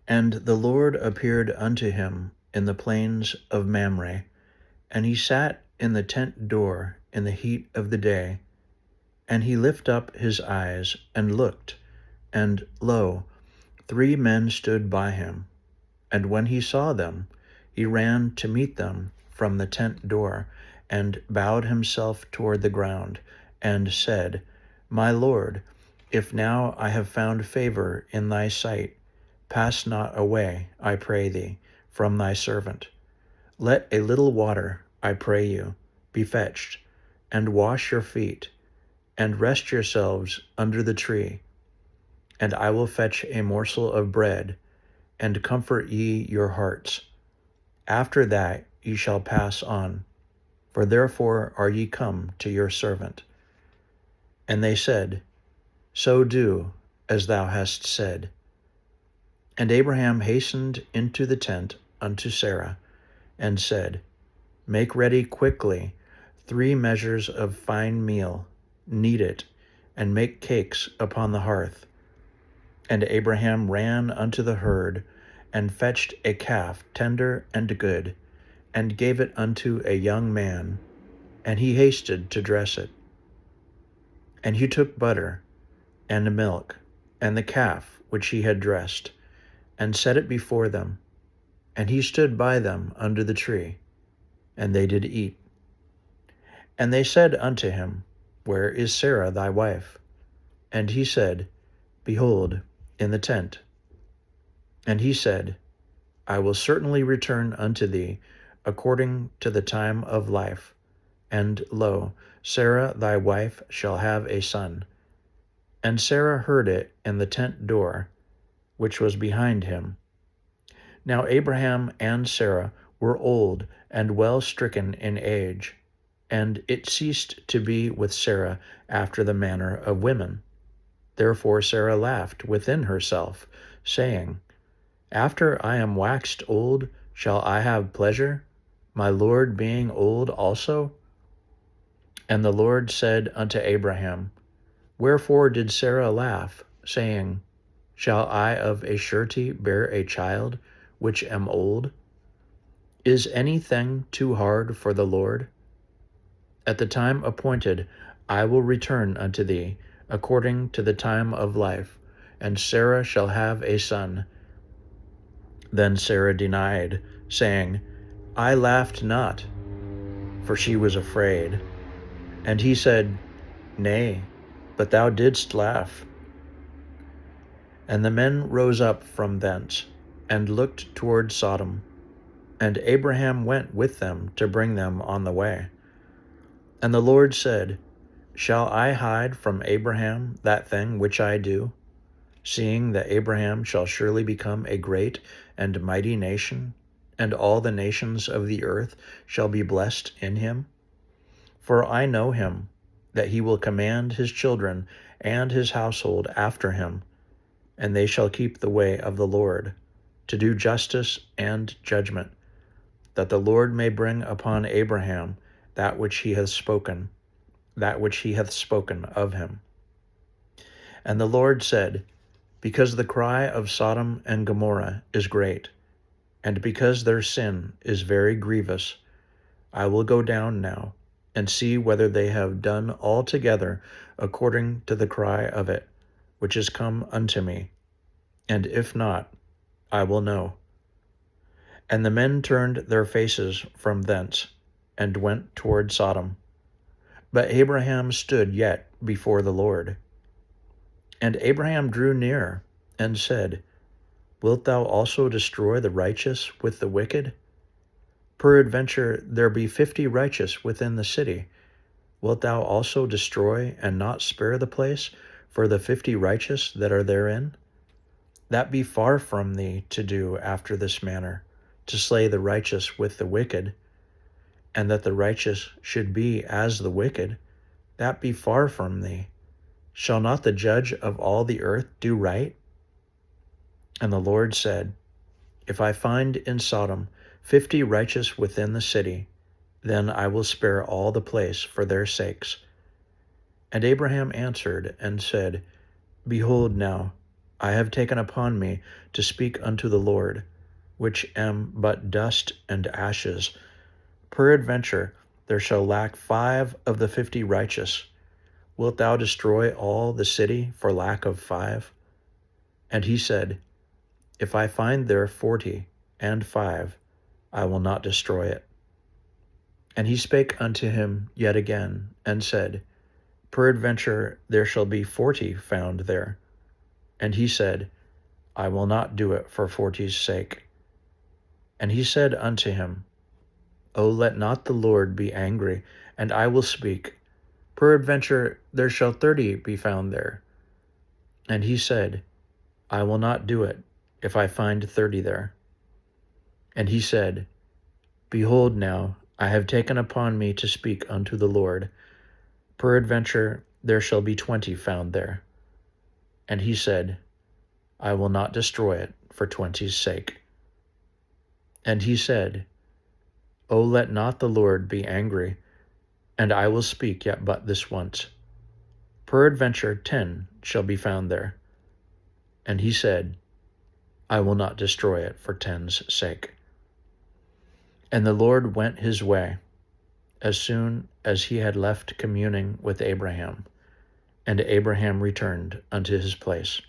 And the Lord appeared unto him in the plains of Mamre, and he sat in the tent door in the heat of the day. And he lifted up his eyes and looked, and lo, 3 men stood by him. And when he saw them, he ran to meet them from the tent door, and bowed himself toward the ground, and said, My Lord, if now I have found favor in thy sight, pass not away, I pray thee, from thy servant. Let a little water, I pray you, be fetched, and wash your feet, and rest yourselves under the tree. And I will fetch a morsel of bread, and comfort ye your hearts. After that ye shall pass on, for therefore are ye come to your servant. And they said, So do as thou hast said. And Abraham hastened into the tent unto Sarah, and said, Make ready quickly 3 measures of fine meal, knead it, and make cakes upon the hearth. And Abraham ran unto the herd, and fetched a calf tender and good, and gave it unto a young man, and he hasted to dress it. And he took butter, and milk, and the calf which he had dressed, and set it before them. And he stood by them under the tree, and they did eat. And they said unto him, Where is Sarah thy wife? And he said, Behold, in the tent. And he said, I will certainly return unto thee according to the time of life. And lo, Sarah thy wife shall have a son. And Sarah heard it in the tent door, which was behind him. Now Abraham and Sarah were old and well stricken in age, and it ceased to be with Sarah after the manner of women. Therefore Sarah laughed within herself, saying, After I am waxed old, shall I have pleasure, my Lord being old also? And the Lord said unto Abraham, Wherefore did Sarah laugh, saying, Shall I of a surety bear a child, which am old? Is anything too hard for the Lord? At the time appointed I will return unto thee, according to the time of life, and Sarah shall have a son. Then Sarah denied, saying, I laughed not, for she was afraid. And he said, Nay, but thou didst laugh. And the men rose up from thence, and looked toward Sodom. And Abraham went with them to bring them on the way. And the Lord said, Shall I hide from Abraham that thing which I do, seeing that Abraham shall surely become a great and mighty nation, and all the nations of the earth shall be blessed in him? For I know him, that he will command his children and his household after him, and they shall keep the way of the Lord, to do justice and judgment, that the Lord may bring upon Abraham that which he hath spoken of him. And the Lord said, Because the cry of Sodom and Gomorrah is great, and because their sin is very grievous, I will go down now, and see whether they have done altogether according to the cry of it, which is come unto me. And if not, I will know. And the men turned their faces from thence, and went toward Sodom. But Abraham stood yet before the Lord. And Abraham drew near, and said, Wilt thou also destroy the righteous with the wicked? Peradventure there be 50 righteous within the city. Wilt thou also destroy and not spare the place for the 50 righteous that are therein? That be far from thee to do after this manner, to slay the righteous with the wicked, and that the righteous should be as the wicked, that be far from thee. Shall not the judge of all the earth do right? And the Lord said, If I find in Sodom 50 righteous within the city, then I will spare all the place for their sakes. And Abraham answered and said, Behold now, I have taken upon me to speak unto the Lord, which am but dust and ashes. Peradventure there shall lack 5 of the 50 righteous. Wilt thou destroy all the city for lack of 5? And he said, If I find there 40 and 5, I will not destroy it. And he spake unto him yet again, and said, Peradventure there shall be 40 found there. And he said, I will not do it for 40's sake. And he said unto him, O let not the Lord be angry, and I will speak. Peradventure there shall 30 be found there. And he said, I will not do it, if I find 30 there. And he said, Behold now, I have taken upon me to speak unto the Lord. Peradventure there shall be 20 found there. And he said, I will not destroy it for 20's sake. And he said, O let not the Lord be angry, and I will speak yet but this once. Peradventure 10 shall be found there. And he said, I will not destroy it for 10's sake. And the Lord went his way, as soon as he had left communing with Abraham, and Abraham returned unto his place.